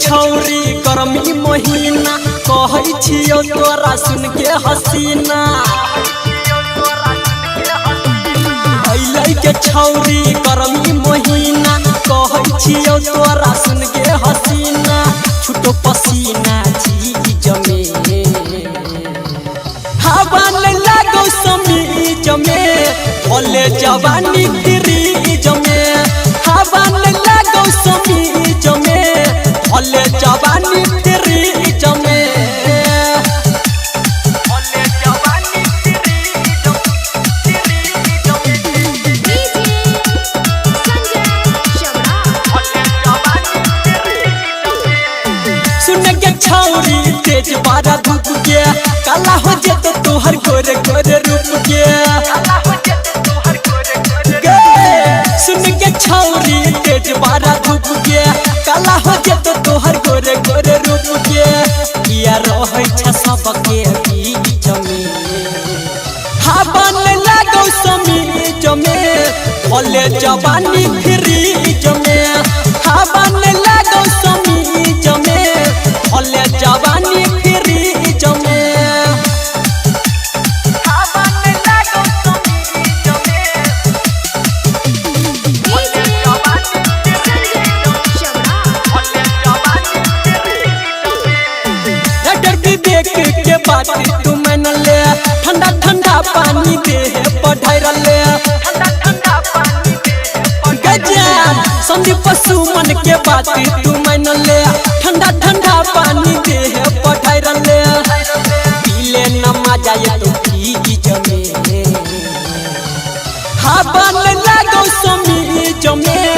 छौरी गर्मी महीना कहै छियो तोरा सुन के हसीना के छौरी गर्मी महीना कहै छियो तोरा सुन के हसीना छुटो पसीना चीज में हवा न लागो समीज में भले जवानी फ्रीज में हवा न लागो समीज में भले जवानी फ्रीज में छौरी तेज बारा धूप के काला हो जेते तोहर गोरे गोरे रूप के सुन के छौरी तेज बारा धूप के काला हो जेते तोहर गोरे गोरे रूप के किया रहै छ सबके बीच में हवा न लागो समीज में भले जवानी फ्रीज में हवा न लागो समीज में भले जवानी फ्रीज में हवा न लागो समीज में भले जवानी डर विवेक के बात तू मान ले ठंडा ठंडा पानी दे पढ़ाई ले गजान संदीप सुमन के बात तू मान ले ठंडा ठंडा पानी दे पढ़ाई ले पीले न मजा ये तो फ्रीज में हवा न लागो समीज में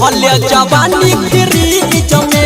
भले जवानी फ्रीज में।